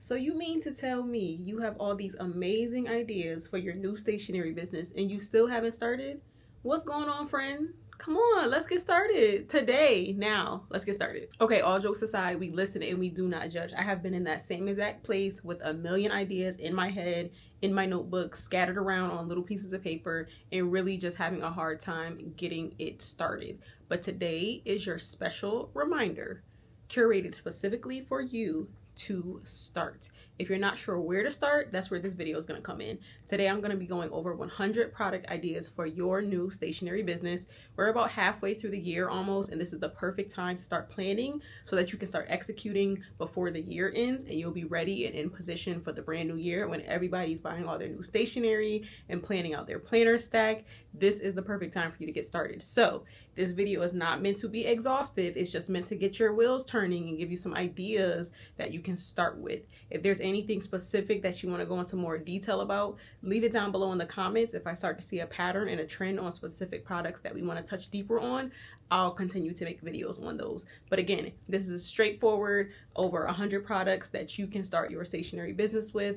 So you mean to tell me you have all these amazing ideas for your new stationery business and you still haven't started? What's going on, friend? Come on, let's get started today. Now, let's get started. Okay, all jokes aside, we listen and we do not judge. I have been in that same exact place with a million ideas in my head, in my notebook, scattered around on little pieces of paper, and really just having a hard time getting it started. But today is your special reminder, curated specifically for you to start. If you're not sure where to start, that's where this video is going to come in. Today I'm going to be going over 100 product ideas for your new stationery business. We're about halfway through the year almost, and this is the perfect time to start planning so that you can start executing before the year ends and you'll be ready and in position for the brand new year when everybody's buying all their new stationery and planning out their planner stack. This is the perfect time for you to get started. So this video is not meant to be exhaustive. It's just meant to get your wheels turning and give you some ideas that you can start with. If there's anything specific that you want to go into more detail about, leave it down below in the comments. If I start to see a pattern and a trend on specific products that we want to touch deeper on, I'll continue to make videos on those. But again, this is straightforward, over 100 products that you can start your stationery business with.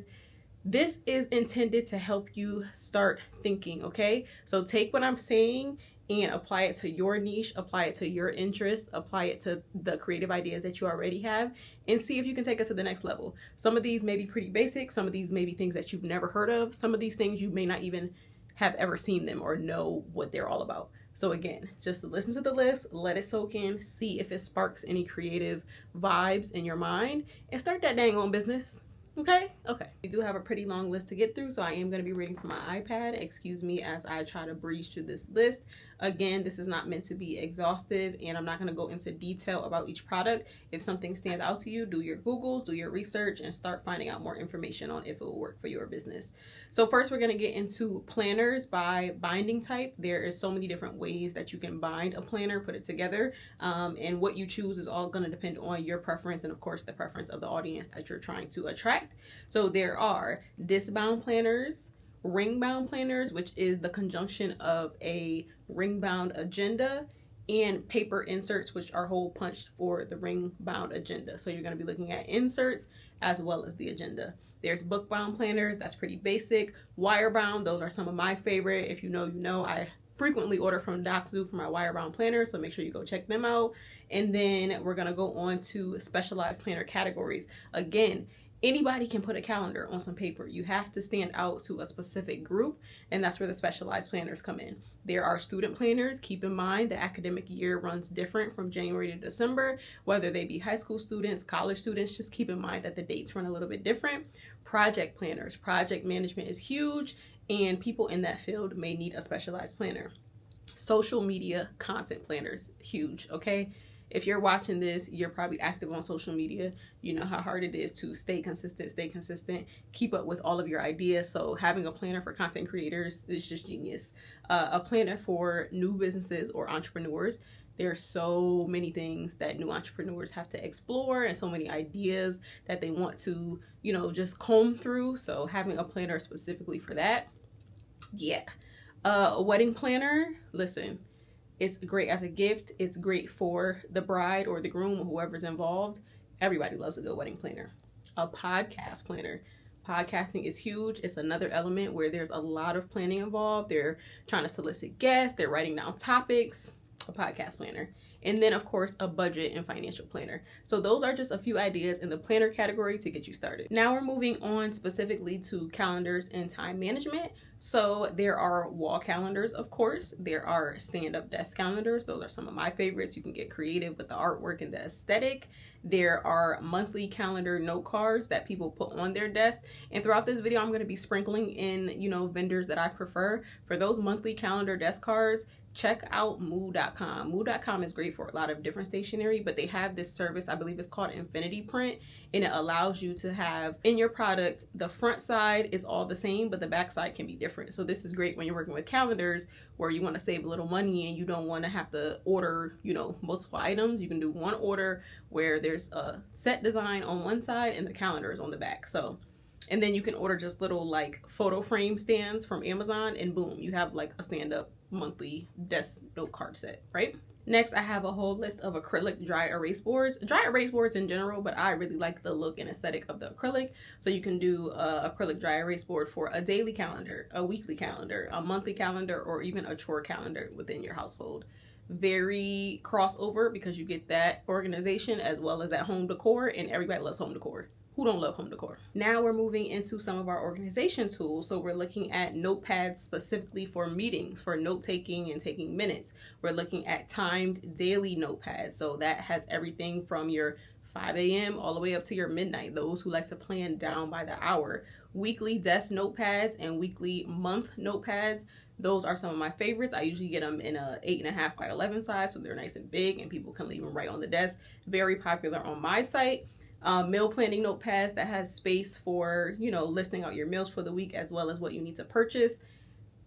This is intended to help you start thinking, okay? So take what I'm saying and apply it to your niche, apply it to your interest, apply it to the creative ideas that you already have, and see if you can take it to the next level. Some of these may be pretty basic, some of these may be things that you've never heard of, some of these things you may not even have ever seen them or know what they're all about. So again, just listen to the list, let it soak in, see if it sparks any creative vibes in your mind, and start that dang on business. Okay. We do have a pretty long list to get through, so I am going to be reading from my iPad. Excuse me as I try to breeze through this list. Again, this is not meant to be exhaustive, and I'm not going to go into detail about each product. If something stands out to you, do your Googles, do your research, and start finding out more information on if it will work for your business. So first, we're going to get into planners by binding type. There is so many different ways that you can bind a planner, put it together, and what you choose is all going to depend on your preference and, of course, the preference of the audience that you're trying to attract. So there are disc bound planners, ring bound planners, which is the conjunction of a ring bound agenda, and paper inserts, which are hole punched for the ring bound agenda. So you're going to be looking at inserts as well as the agenda. There's book bound planners, that's pretty basic. Wire bound, those are some of my favorite. If you know, you know. I frequently order from Dotsu for my wire bound planners, so make sure you go check them out. And then we're going to go on to specialized planner categories. Again, anybody can put a calendar on some paper. You have to stand out to a specific group, and that's where the specialized planners come in. There are student planners. Keep in mind the academic year runs different from January to December, whether they be high school students, college students. Just keep in mind that the dates run a little bit different. Project planners. Project management is huge, and people in that field may need a specialized planner. Social media content planners, huge, okay? If you're watching this, you're probably active on social media. You know how hard it is to stay consistent, keep up with all of your ideas. So having a planner for content creators is just genius. A planner for new businesses or entrepreneurs. There are so many things that new entrepreneurs have to explore and so many ideas that they want to, just comb through. So having a planner specifically for that. Yeah. A wedding planner, listen. It's great as a gift. It's great for the bride or the groom or whoever's involved. Everybody loves a good wedding planner. A podcast planner. Podcasting is huge. It's another element where there's a lot of planning involved. They're trying to solicit guests. They're writing down topics. A podcast planner. And then, of course, a budget and financial planner. So those are just a few ideas in the planner category to get you started. Now we're moving on specifically to calendars and time management. So there are wall calendars, of course. There are stand-up desk calendars. Those are some of my favorites. You can get creative with the artwork and the aesthetic. There are monthly calendar note cards that people put on their desk. And throughout this video, I'm going to be sprinkling in, vendors that I prefer. For those monthly calendar desk cards, check out moo.com. Moo.com is great for a lot of different stationery, but they have this service, I believe it's called Infinity Print, and it allows you to have in your product, the front side is all the same, but the back side can be different. So this is great when you're working with calendars where you want to save a little money and you don't want to have to order, multiple items. You can do one order where there's a set design on one side and the calendar is on the back. And then you can order just little photo frame stands from Amazon, and boom, you have a stand-up monthly desk note card set, right? Next, I have a whole list of acrylic dry erase boards. Dry erase boards in general, but I really like the look and aesthetic of the acrylic. So you can do a acrylic dry erase board for a daily calendar, a weekly calendar, a monthly calendar, or even a chore calendar within your household. Very crossover because you get that organization as well as that home decor, and everybody loves home decor. Who don't love home decor? Now we're moving into some of our organization tools. So we're looking at notepads specifically for meetings, for note taking and taking minutes. We're looking at timed daily notepads. So that has everything from your 5 a.m. all the way up to your midnight, those who like to plan down by the hour. Weekly desk notepads and weekly month notepads. Those are some of my favorites. I usually get them in a 8.5 by 11 size, so they're nice and big and people can leave them right on the desk. Very popular on my site. Meal planning notepads that has space for, listing out your meals for the week as well as what you need to purchase.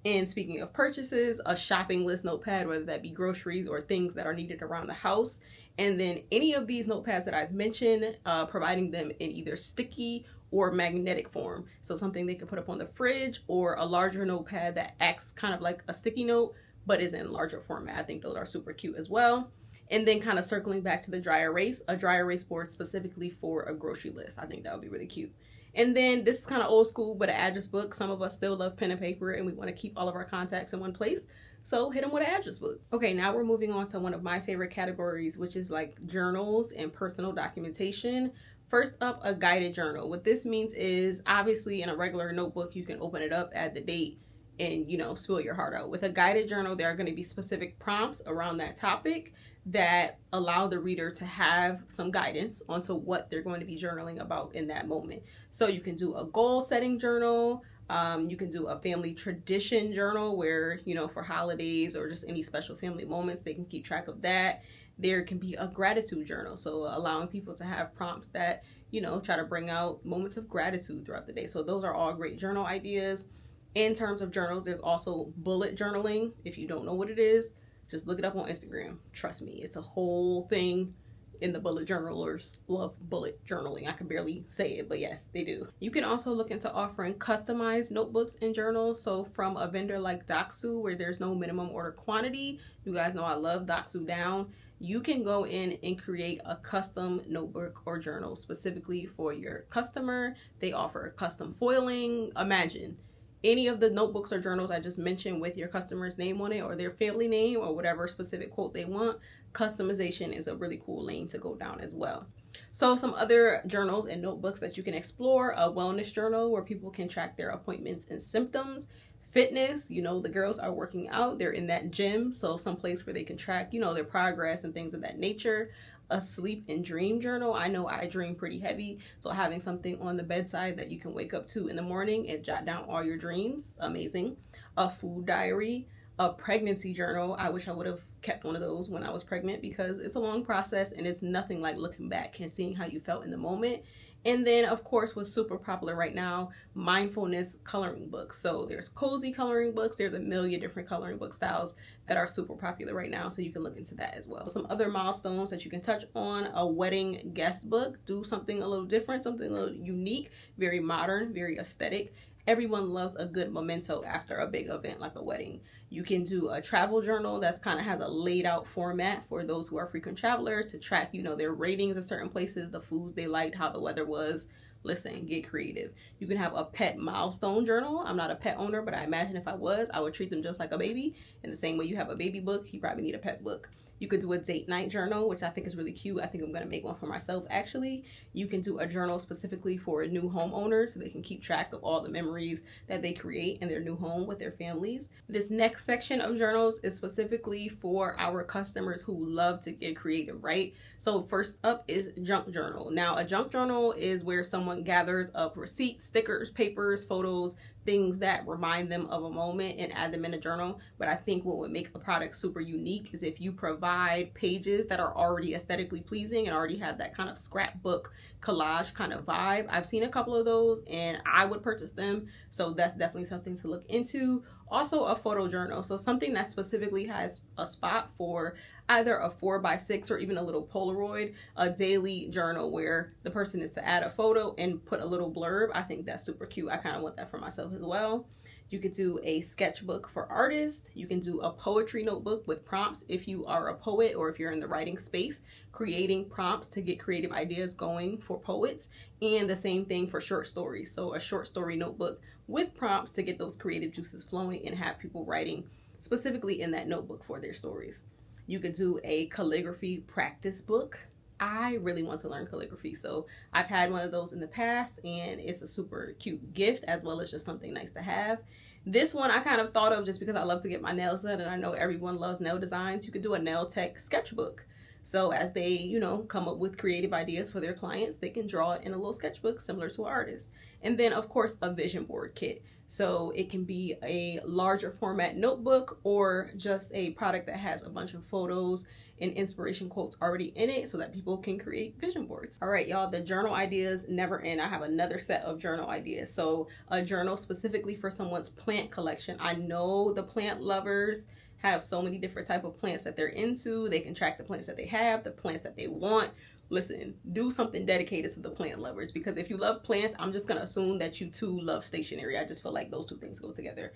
And speaking of purchases, a shopping list notepad, whether that be groceries or things that are needed around the house. And then any of these notepads that I've mentioned, providing them in either sticky or magnetic form. So something they can put up on the fridge, or a larger notepad that acts kind of like a sticky note, but is in larger format. I think those are super cute as well. And then kind of circling back to the dry erase, a dry erase board specifically for a grocery list. I think that would be really cute. And then this is kind of old school, but an address book. Some of us still love pen and paper and we want to keep all of our contacts in one place. So hit them with an address book. Okay, now we're moving on to one of my favorite categories, which is like journals and personal documentation. First up, a guided journal. What this means is, obviously in a regular notebook, you can open it up, add the date, and spill your heart out. With a guided journal, there are going to be specific prompts around that topic that allow the reader to have some guidance onto what they're going to be journaling about in that moment. So you can do a goal setting journal. You can do a family tradition journal where, for holidays or just any special family moments, they can keep track of that. There can be a gratitude journal. So allowing people to have prompts that, try to bring out moments of gratitude throughout the day. So those are all great journal ideas. In terms of journals, there's also bullet journaling. If you don't know what it is, just look it up on Instagram. Trust me, it's a whole thing. In the bullet journalers love bullet journaling. I can barely say it, but yes, they do. You can also look into offering customized notebooks and journals. So from a vendor like Doxu, where there's no minimum order quantity, you guys know I love Doxu Down. You can go in and create a custom notebook or journal specifically for your customer. They offer custom foiling. Imagine any of the notebooks or journals I just mentioned with your customer's name on it or their family name or whatever specific quote they want. Customization is a really cool lane to go down as well. So some other journals and notebooks that you can explore: a wellness journal where people can track their appointments and symptoms. Fitness, the girls are working out, they're in that gym, so someplace where they can track, their progress and things of that nature. A sleep and dream journal. I know I dream pretty heavy, so having something on the bedside that you can wake up to in the morning and jot down all your dreams, amazing. A food diary. A pregnancy journal. I wish I would have kept one of those when I was pregnant because it's a long process and it's nothing like looking back and seeing how you felt in the moment. And then, of course, what's super popular right now, mindfulness coloring books. So there's cozy coloring books. There's a million different coloring book styles that are super popular right now. So you can look into that as well. Some other milestones that you can touch on: a wedding guest book. Do something a little different, something a little unique, very modern, very aesthetic. Everyone loves a good memento after a big event like a wedding. You can do a travel journal that's kind of has a laid out format for those who are frequent travelers to track, their ratings in certain places, the foods they liked, how the weather was. Listen, get creative. You can have a pet milestone journal. I'm not a pet owner, but I imagine if I was, I would treat them just like a baby. In the same way you have a baby book, you probably need a pet book. You could do a date night journal, which I think is really cute. I think I'm going to make one for myself, actually. You can do a journal specifically for new homeowners so they can keep track of all the memories that they create in their new home with their families. This next section of journals is specifically for our customers who love to get creative, right? So first up is junk journal. Now, a junk journal is where someone gathers up receipts, stickers, papers, photos, things that remind them of a moment and add them in a journal. But I think what would make a product super unique is if you provide pages that are already aesthetically pleasing and already have that kind of scrapbook collage kind of vibe. I've seen a couple of those and I would purchase them. So that's definitely something to look into. Also a photo journal. So something that specifically has a spot for either a 4x6 or even a little Polaroid, a daily journal where the person is to add a photo and put a little blurb. I think that's super cute. I kind of want that for myself as well. You could do a sketchbook for artists. You can do a poetry notebook with prompts if you are a poet or if you're in the writing space, creating prompts to get creative ideas going for poets. And the same thing for short stories. So a short story notebook with prompts to get those creative juices flowing and have people writing specifically in that notebook for their stories. You could do a calligraphy practice book. I really want to learn calligraphy, so I've had one of those in the past, and it's a super cute gift as well as just something nice to have. This one I kind of thought of just because I love to get my nails done, and I know everyone loves nail designs. You could do a nail tech sketchbook. So as they, come up with creative ideas for their clients, they can draw it in a little sketchbook similar to an artist. And then, of course, a vision board kit. So it can be a larger format notebook or just a product that has a bunch of photos and inspiration quotes already in it so that people can create vision boards. All right, y'all, the journal ideas never end. I have another set of journal ideas. So a journal specifically for someone's plant collection. I know the plant lovers have so many different type of plants that they're into. They can track the plants that they have, the plants that they want. Listen, do something dedicated to the plant lovers, because if you love plants, I'm just going to assume that you too love stationery. I just feel like those two things go together.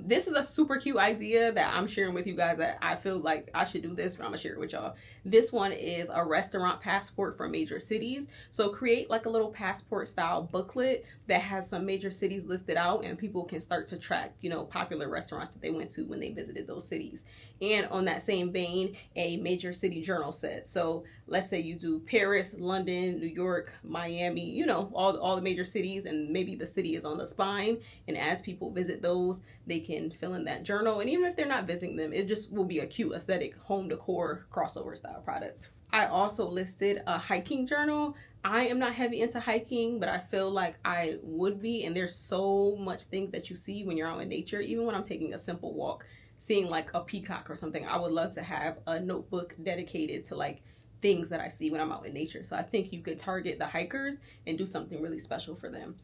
This is a super cute idea that I'm sharing with you guys that I feel like I should do this, but I'm gonna share it with y'all. This one is a restaurant passport for major cities. So create like a little passport style booklet that has some major cities listed out, and people can start to track, popular restaurants that they went to when they visited those cities. And on that same vein, a major city journal set. So let's say you do Paris, London, New York, Miami, all the major cities, and maybe the city is on the spine. And as people visit those, they can fill in that journal. And even if they're not visiting them, it just will be a cute aesthetic home decor crossover style product. I also listed a hiking journal. I am not heavy into hiking, but I feel like I would be. And there's so much things that you see when you're out in nature. Even when I'm taking a simple walk, seeing like a peacock or something, I would love to have a notebook dedicated to like things that I see when I'm out in nature. So I think you could target the hikers and do something really special for them.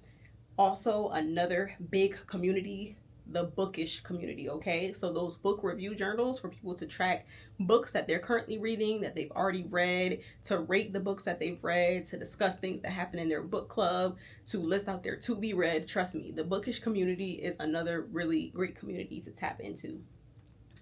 Also, another big community, the bookish community, okay? So those book review journals for people to track books that they're currently reading, that they've already read, to rate the books that they've read, to discuss things that happen in their book club, to list out their to be read. Trust me, the bookish community is another really great community to tap into.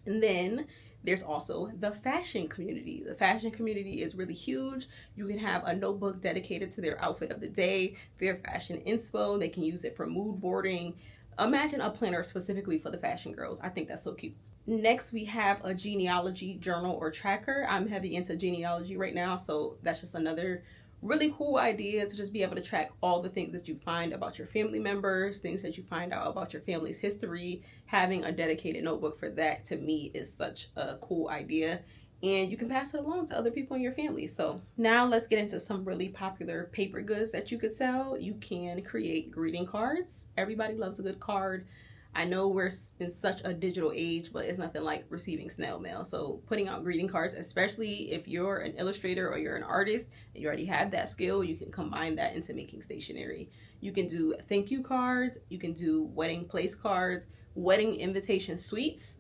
And then there's also the fashion community. The fashion community is really huge. You can have a notebook dedicated to their outfit of the day, their fashion inspo. They can use it for mood boarding. Imagine a planner specifically for the fashion girls. I think that's so cute. Next, we have a genealogy journal or tracker. I'm heavy into genealogy right now, so that's just another really cool idea to just be able to track all the things that you find about your family members, things that you find out about your family's history. Having a dedicated notebook for that, to me, is such a cool idea. And you can pass it along to other people in your family. So now let's get into some really popular paper goods that you could sell. You can create greeting cards. Everybody loves a good card. I know we're in such a digital age, but it's nothing like receiving snail mail. So putting out greeting cards, especially if you're an illustrator or you're an artist and you already have that skill, you can combine that into making stationery. You can do thank you cards. You can do wedding place cards, wedding invitation suites.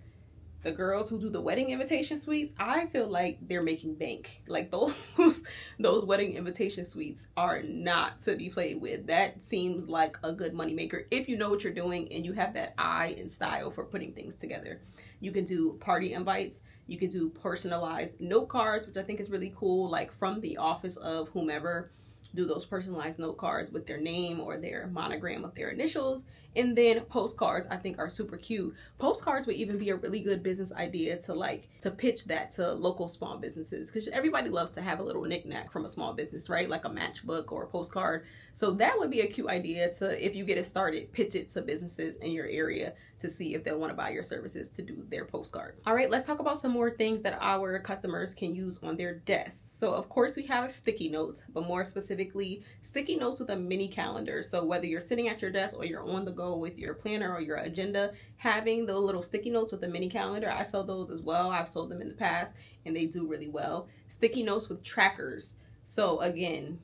The girls who do the wedding invitation suites, I feel like they're making bank. Like those wedding invitation suites are not to be played with. That seems like a good moneymaker if you know what you're doing and you have that eye and style for putting things together. You can do party invites. You can do personalized note cards, which I think is really cool, like from the office of whomever. Do those personalized note cards with their name or their monogram of their initials. And then postcards, I think, are super cute. Postcards would even be a really good business idea to pitch that to local small businesses, because everybody loves to have a little knickknack from a small business, right? Like a matchbook or a postcard. So that would be a cute idea to, if you get it started, pitch it to businesses in your area to see if they'll want to buy your services to do their postcard. All right, let's talk about some more things that our customers can use on their desks. So of course we have sticky notes, but more specifically, sticky notes with a mini calendar. So whether you're sitting at your desk or you're on the go with your planner or your agenda, having the little sticky notes with a mini calendar, I sell those as well. I've sold them in the past and they do really well. Sticky notes with trackers. So again,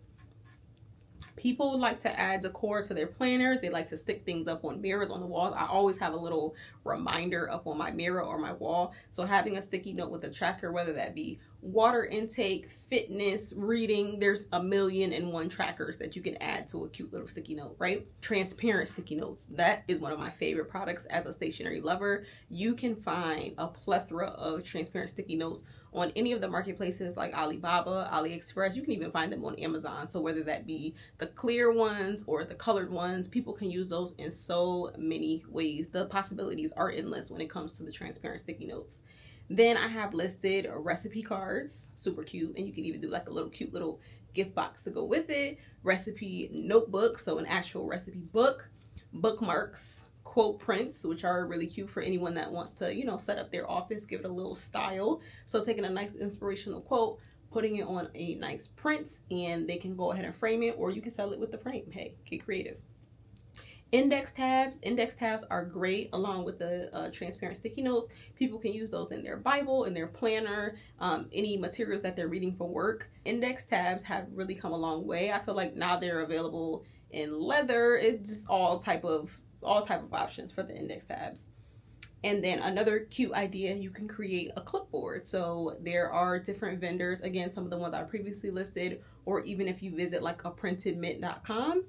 people like to add decor to their planners. They like to stick things up on mirrors on the walls. I always have a little reminder up on my mirror or my wall. So having a sticky note with a tracker, whether that be water intake, fitness, reading. There's a million and one trackers that you can add to a cute little sticky note, right? Transparent sticky notes. That is one of my favorite products as a stationery lover. You can find a plethora of transparent sticky notes on any of the marketplaces like Alibaba, AliExpress. You can even find them on Amazon. So whether that be the clear ones or the colored ones, people can use those in so many ways. The possibilities are endless when it comes to the transparent sticky notes. Then I have listed recipe cards, super cute, and you can even do like a little cute little gift box to go with it. Recipe notebook, so an actual recipe book. Bookmarks, quote prints, which are really cute for anyone that wants to, you know, set up their office, give it a little style. So taking a nice inspirational quote, putting it on a nice print, and they can go ahead and frame it, or you can sell it with the frame. Hey, get creative. Index tabs. Index tabs are great along with the transparent sticky notes. People can use those in their Bible, in their planner, any materials that they're reading for work. Index tabs have really come a long way. I feel like now they're available in leather. It's just all type of options for the index tabs. And then another cute idea, you can create a clipboard. So there are different vendors, again, some of the ones I previously listed, or even if you visit like a printedmint.com.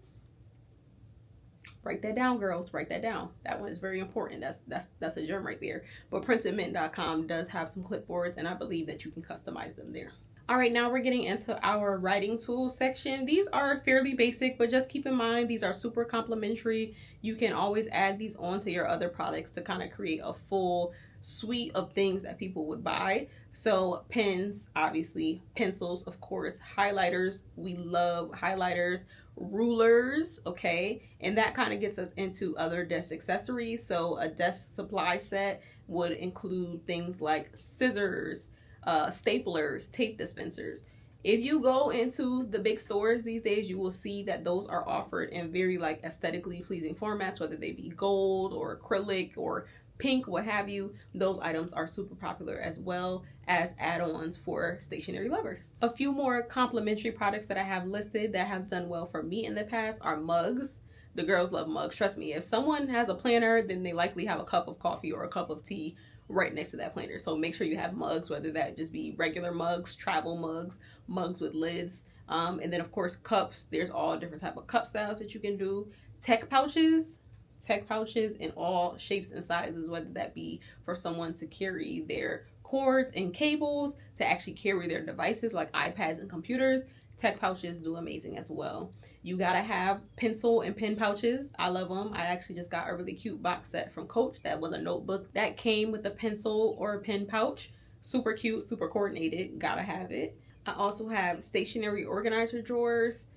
Write that down, girls. Write that down. That one is very important. That's a gem right there. But printedmint.com does have some clipboards, and I believe that you can customize them there. All right, now we're getting into our writing tools section. These are fairly basic, but just keep in mind these are super complimentary. You can always add these onto your other products to kind of create a full suite of things that people would buy. So pens, obviously, pencils, of course, highlighters. We love highlighters. Rulers, okay, and that kind of gets us into other desk accessories. So a desk supply set would include things like scissors, staplers, tape dispensers. If you go into the big stores these days, you will see that those are offered in very like aesthetically pleasing formats, whether they be gold or acrylic or pink, what have you. Those items are super popular as well as add-ons for stationery lovers. A few more complimentary products that I have listed that have done well for me in the past are mugs. The girls love mugs. Trust me, if someone has a planner, then they likely have a cup of coffee or a cup of tea right next to that planner. So make sure you have mugs, whether that just be regular mugs, travel mugs, mugs with lids. And then of course cups. There's all different type of cup styles that you can do. Tech pouches in all shapes and sizes, whether that be for someone to carry their cords and cables, to actually carry their devices like iPads and computers. Tech pouches do amazing as well. You gotta have pencil and pen pouches. I love them. I actually just got a really cute box set from Coach that was a notebook that came with a pencil or a pen pouch. Super cute, super coordinated. Gotta have it. I also have stationery organizer drawers.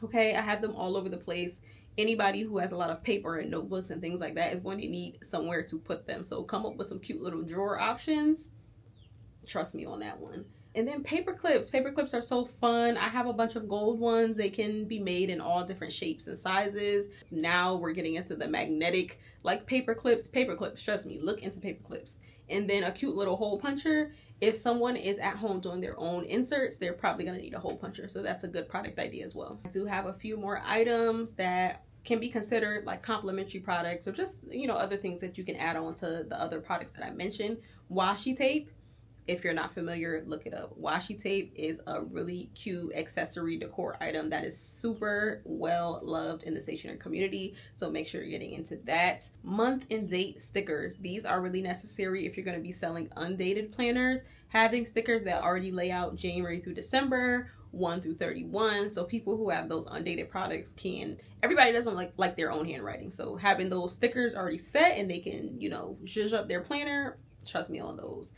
Okay, I have them all over the place. Anybody who has a lot of paper and notebooks and things like that is going to need somewhere to put them. So come up with some cute little drawer options. Trust me on that one. And then paper clips. Paper clips are so fun. I have a bunch of gold ones. They can be made in all different shapes and sizes. Now we're getting into the magnetic like paper clips. Paper clips, trust me, look into paper clips. And then a cute little hole puncher. If someone is at home doing their own inserts, they're probably going to need a hole puncher. So that's a good product idea as well. I do have a few more items that can be considered like complementary products, or just, you know, other things that you can add on to the other products that I mentioned. Washi tape. If you're not familiar, look it up. Washi tape is a really cute accessory decor item that is super well loved in the stationery community. So make sure you're getting into that. Month and date stickers. These are really necessary if you're going to be selling undated planners. Having stickers that already lay out January through December, 1 through 31. So people who have those undated products can, everybody doesn't like their own handwriting. So having those stickers already set and they can, you know, zhuzh up their planner, trust me on those.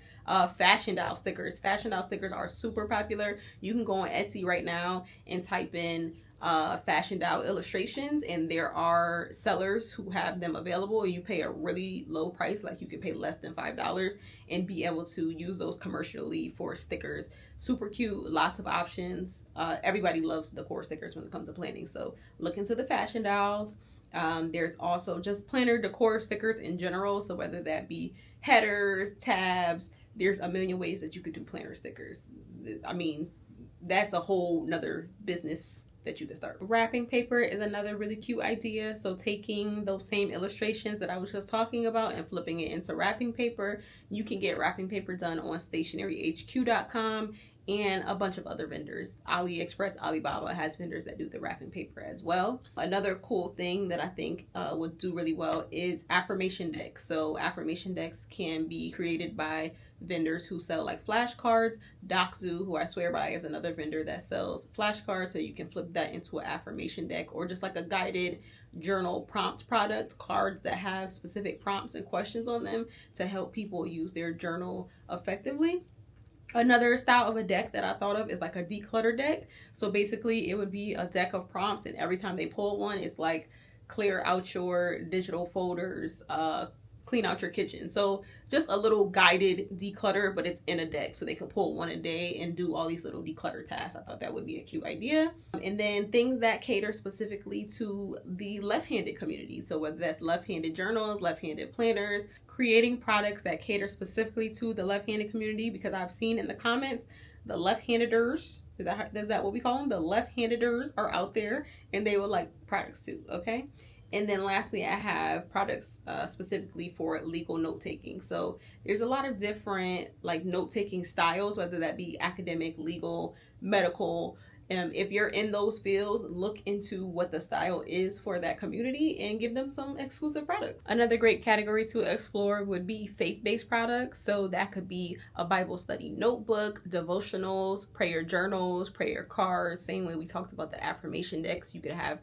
Fashion dial stickers. Fashion dial stickers are super popular. You can go on Etsy right now and type in fashion dial illustrations, and there are sellers who have them available. You pay a really low price, like you can pay less than $5 and be able to use those commercially for stickers. Super cute, lots of options. Everybody loves decor stickers when it comes to planning, so look into the fashion dials. There's also just planner decor stickers in general, so whether that be headers, tabs, there's a million ways that you could do planner stickers. I mean, that's a whole nother business that you can start. Wrapping paper is another really cute idea. So taking those same illustrations that I was just talking about and flipping it into wrapping paper. You can get wrapping paper done on stationeryhq.com and a bunch of other vendors. AliExpress, Alibaba has vendors that do the wrapping paper as well. Another cool thing that I think would do really well is affirmation decks. So affirmation decks can be created by vendors who sell like flashcards. Doxu, who I swear by, is another vendor that sells flashcards, so you can flip that into an affirmation deck, or just like a guided journal prompt product, cards that have specific prompts and questions on them to help people use their journal effectively. Another style of a deck that I thought of is like a declutter deck. So basically it would be a deck of prompts, and every time they pull one, it's like clear out your digital folders, clean out your kitchen. So just a little guided declutter, but it's in a deck, so they could pull one a day and do all these little declutter tasks. I thought that would be a cute idea. And then things that cater specifically to the left-handed community. So whether that's left-handed journals, left-handed planners, creating products that cater specifically to the left-handed community, because I've seen in the comments the left-handeders, is that what we call them? The left-handeders are out there and they would like products too, okay? And then lastly, I have products specifically for legal note-taking. So there's a lot of different like note-taking styles, whether that be academic, legal, medical. If you're in those fields, look into what the style is for that community and give them some exclusive products. Another great category to explore would be faith-based products. So that could be a Bible study notebook, devotionals, prayer journals, prayer cards. Same way we talked about the affirmation decks, you could have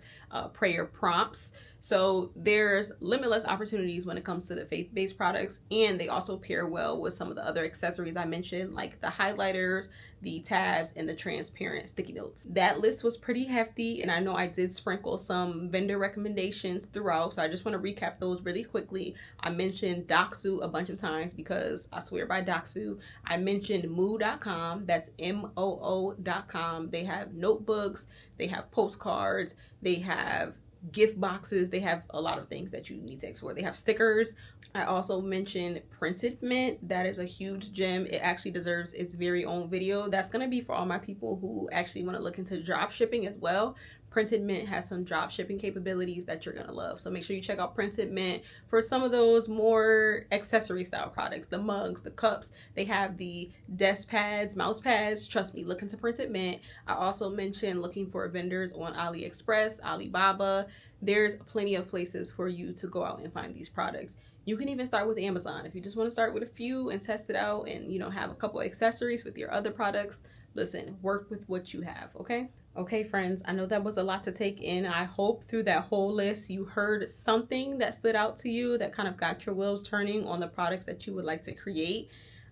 prayer prompts. So there's limitless opportunities when it comes to the faith-based products, and they also pair well with some of the other accessories I mentioned, like the highlighters, the tabs, and the transparent sticky notes. That list was pretty hefty, and I know I did sprinkle some vendor recommendations throughout, so I just want to recap those really quickly. I mentioned Doxu a bunch of times because I swear by Doxu. I mentioned moo.com, that's MOO.com. They have notebooks, they have postcards, they have gift boxes, they have a lot of things that you need to explore. They have stickers. I also mentioned Printed Mint. That is a huge gem. It actually deserves its very own video. That's going to be for all my people who actually want to look into drop shipping as well. Printed Mint has some drop shipping capabilities that you're gonna love. So make sure you check out Printed Mint for some of those more accessory style products, the mugs, the cups. They have the desk pads, mouse pads. Trust me, look into Printed Mint. I also mentioned looking for vendors on AliExpress, Alibaba. There's plenty of places for you to go out and find these products. You can even start with Amazon. If you just want to start with a few and test it out and, you know, have a couple accessories with your other products, listen, work with what you have, okay? Okay, friends, I know that was a lot to take in. I hope through that whole list you heard something that stood out to you that kind of got your wheels turning on the products that you would like to create.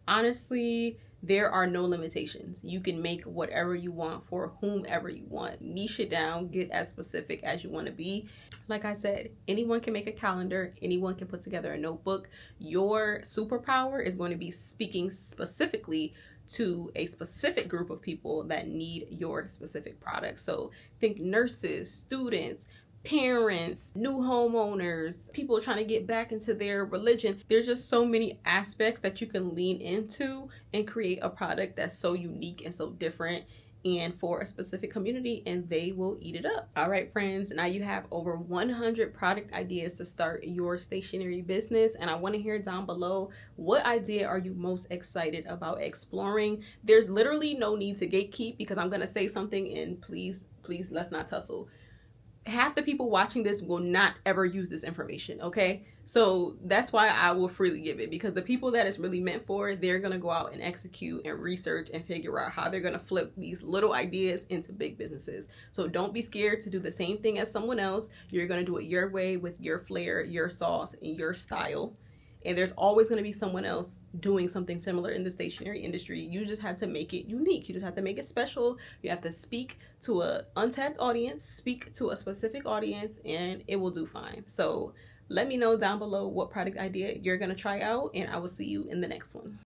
Honestly, there are no limitations. You can make whatever you want for whomever you want. Niche it down, get as specific as you want to be. Like I said, anyone can make a calendar, anyone can put together a notebook. Your superpower is going to be speaking specifically to a specific group of people that need your specific product. So think nurses, students, parents, new homeowners, people trying to get back into their religion. There's just so many aspects that you can lean into and create a product that's so unique and so different and for a specific community, and they will eat it up. All right, friends, now you have over 100 product ideas to start your stationery business, and I want to hear down below, what idea are you most excited about exploring? There's literally no need to gatekeep, because I'm going to say something and please let's not tussle. Half the people watching this will not ever use this information, okay? So that's why I will freely give it, because the people that it's really meant for, they're going to go out and execute and research and figure out how they're going to flip these little ideas into big businesses. So don't be scared to do the same thing as someone else. You're going to do it your way with your flair, your sauce, and your style. And there's always going to be someone else doing something similar in the stationery industry. You just have to make it unique. You just have to make it special. You have to speak to an untapped audience, speak to a specific audience, and it will do fine. So let me know down below what product idea you're going to try out, and I will see you in the next one.